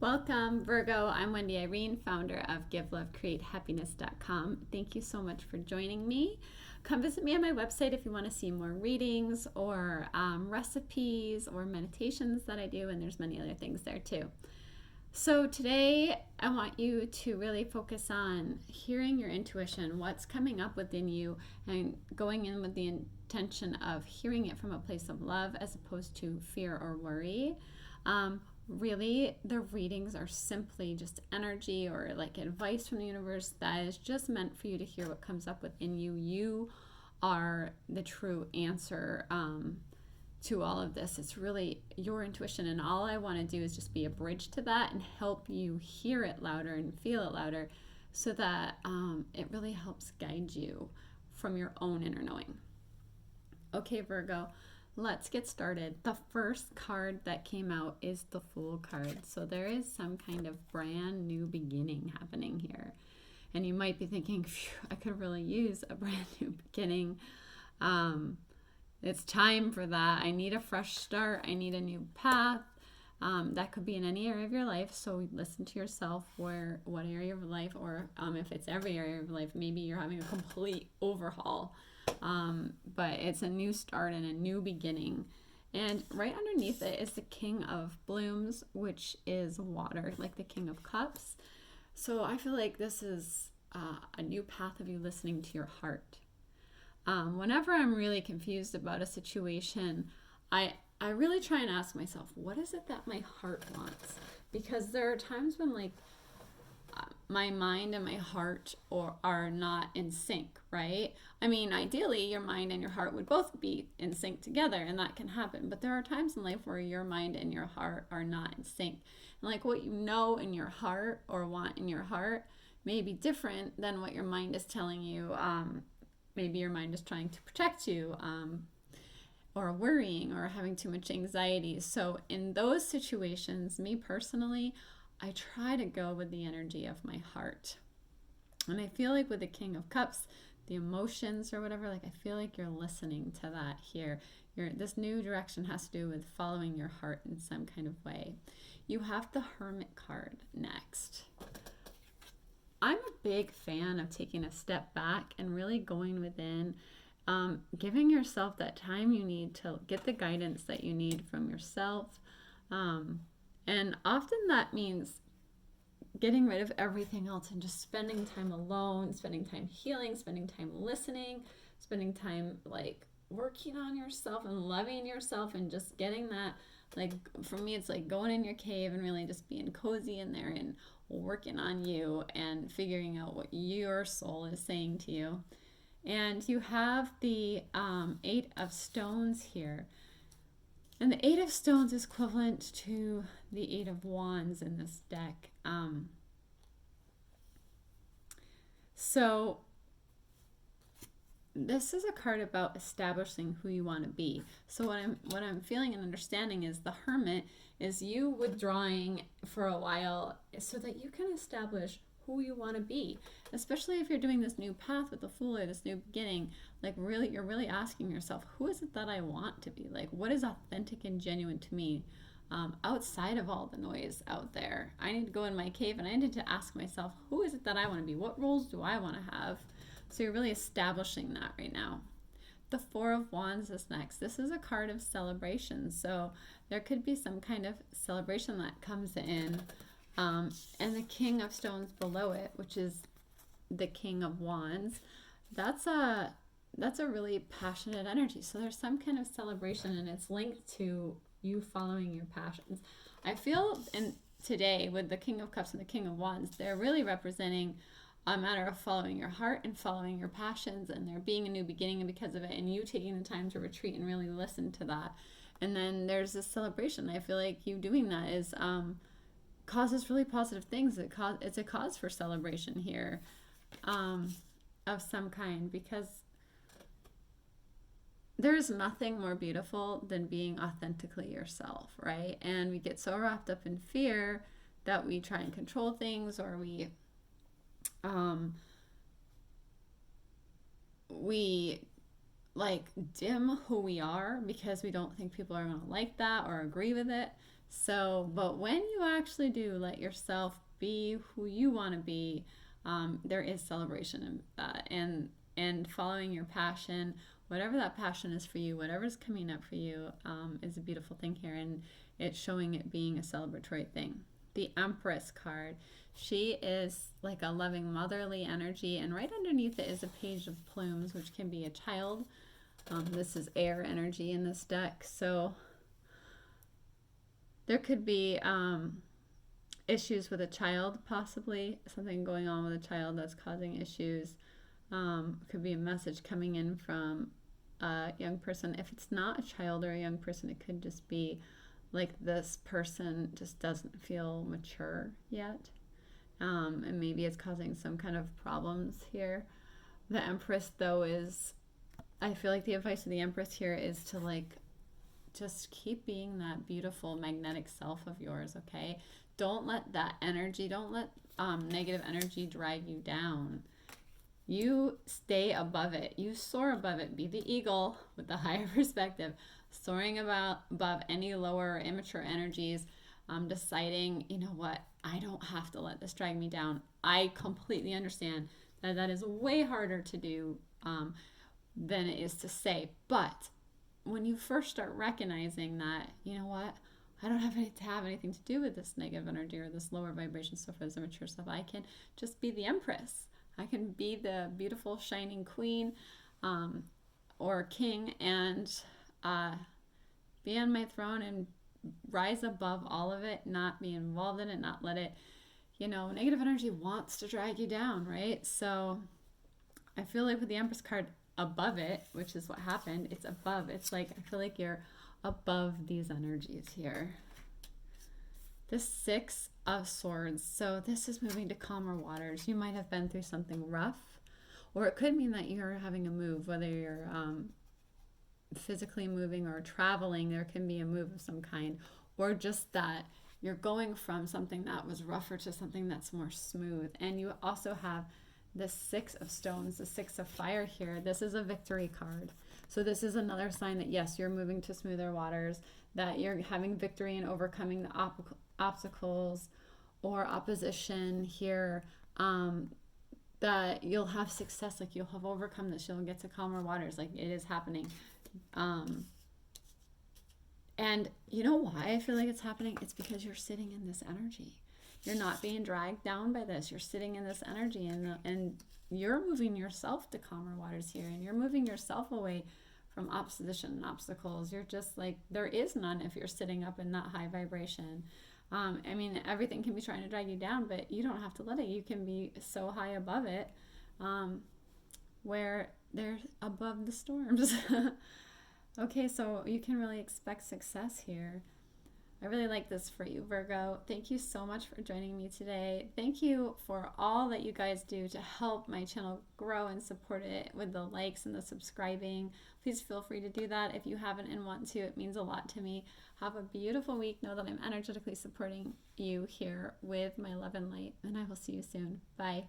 Welcome, Virgo. I'm Wendy Irene, founder of GiveLoveCreateHappiness.com. Thank you so much for joining me. Come visit me on my website if you want to see more readings or recipes or meditations that I do, and there's many other things there too. So today I want you to really focus on hearing your intuition, what's coming up within you, and going in with the intention of hearing it from a place of love as opposed to fear or worry. Really, the readings are simply just energy or like advice from the universe that is just meant for you to hear what comes up within you. You are the true answer to all of this. It's really your intuition, and all I want to do is just be a bridge to that and help you hear it louder and feel it louder so that it really helps guide you from your own inner knowing. Okay, Virgo. Let's get started. The first card that came out is the Fool card. So there is some kind of brand new beginning happening here. And you might be thinking, I could really use a brand new beginning. It's time for that. I need a fresh start. I need a new path. That could be in any area of your life. So listen to yourself what area of life, or if it's every area of life, maybe you're having a complete overhaul. But it's a new start and a new beginning. And right underneath it is the King of Blooms, which is water, like the King of Cups. So I feel like this is a new path of you listening to your heart. Whenever I'm really confused about a situation, I really try and ask myself, what is it that my heart wants? Because there are times when my mind and my heart are not in sync, right? I mean, ideally, your mind and your heart would both be in sync together, and that can happen. But there are times in life where your mind and your heart are not in sync. And like what you know in your heart or want in your heart may be different than what your mind is telling you. Maybe your mind is trying to protect you, or worrying or having too much anxiety. So in those situations, me personally, I try to go with the energy of my heart. And I feel like with the King of Cups, the emotions or whatever, I feel like you're listening to that here. This new direction has to do with following your heart in some kind of way. You have the Hermit card next. I'm a big fan of taking a step back and really going within, giving yourself that time you need to get the guidance that you need from yourself. And often that means getting rid of everything else and just spending time alone, spending time healing, spending time listening, spending time working on yourself and loving yourself and just getting that, for me, it's like going in your cave and really just being cozy in there and working on you and figuring out what your soul is saying to you. And you have the Eight of Stones here. And the Eight of Stones is equivalent to the Eight of Wands in this deck. So this is a card about establishing who you want to be. So what I'm feeling and understanding is the Hermit is you withdrawing for a while so that you can establish who you want to be, especially if you're doing this new path with the Fool or this new beginning. You're really asking yourself, who is it that I want to be? What is authentic and genuine to me, outside of all the noise out there? I need to go in my cave and I need to ask myself, who is it that I want to be? What roles do I want to have? So you're really establishing that right now. The Four of Wands is next. This is a card of celebration. So there could be some kind of celebration that comes in. And the King of Stones below it, which is the King of Wands, that's a really passionate energy. So there's some kind of celebration, and it's linked to you following your passions. I feel today with the King of Cups and the King of Wands, they're really representing a matter of following your heart and following your passions, and there being a new beginning because of it, and you taking the time to retreat and really listen to that. And then there's this celebration. I feel like you doing that is causes really positive things. It's a cause for celebration here, of some kind, because there's nothing more beautiful than being authentically yourself, right? And we get so wrapped up in fear that we try and control things, or we dim who we are because we don't think people are going to like that or agree with it. So, but when you actually do let yourself be who you want to be, there is celebration in that, and following your passion, whatever that passion is for you, whatever's coming up for you, is a beautiful thing here, and it's showing it being a celebratory thing. The Empress card, she is like a loving motherly energy, and right underneath it is a page of plumes, which can be a child. This is air energy in this deck, so there could be issues with a child, possibly something going on with a child that's causing issues. Could be a message coming in from a young person. If it's not a child or a young person, it could just be like this person just doesn't feel mature yet, and maybe it's causing some kind of problems here. The Empress, though, is, I feel like the advice of the Empress here is to like just keep being that beautiful magnetic self of yours, okay? Don't let that energy, don't let negative energy drag you down. You stay above it. You soar above it. Be the eagle with the higher perspective, soaring above any lower or immature energies, deciding, you know what, I don't have to let this drag me down. I completely understand that that is way harder to do than it is to say. But when you first start recognizing that, you know what, I don't have to have anything to do with this negative energy or this lower vibration stuff or this immature stuff. I can just be the Empress. I can be the beautiful shining queen or king, and be on my throne and rise above all of it, not be involved in it, not let it, you know, negative energy wants to drag you down, right? So I feel like with the Empress card above it, which is what happened, it's above. It's like, I feel like you're above these energies here. The Six of Swords. So this is moving to calmer waters. You might have been through something rough, or it could mean that you're having a move, whether you're physically moving or traveling. There can be a move of some kind, or just that you're going from something that was rougher to something that's more smooth. And you also have the Six of Stones, the Six of Fire here. This is a victory card. So this is another sign that, yes, you're moving to smoother waters, that you're having victory and overcoming the obstacles or opposition here, that you'll have success, like you'll have overcome this, you'll get to calmer waters, like it is happening. And you know why I feel like it's happening? It's because you're sitting in this energy. You're not being dragged down by this. You're sitting in this energy, and you're moving yourself to calmer waters here, and you're moving yourself away from opposition and obstacles. You're just like, there is none if you're sitting up in that high vibration. I mean, everything can be trying to drag you down, but you don't have to let it. You can be so high above it, where they're above the storms. Okay, so you can really expect success here. I really like this for you, Virgo. Thank you so much for joining me today. Thank you for all that you guys do to help my channel grow and support it with the likes and the subscribing. Please feel free to do that if you haven't and want to. It means a lot to me. Have a beautiful week. Know that I'm energetically supporting you here with my love and light, and I will see you soon. Bye.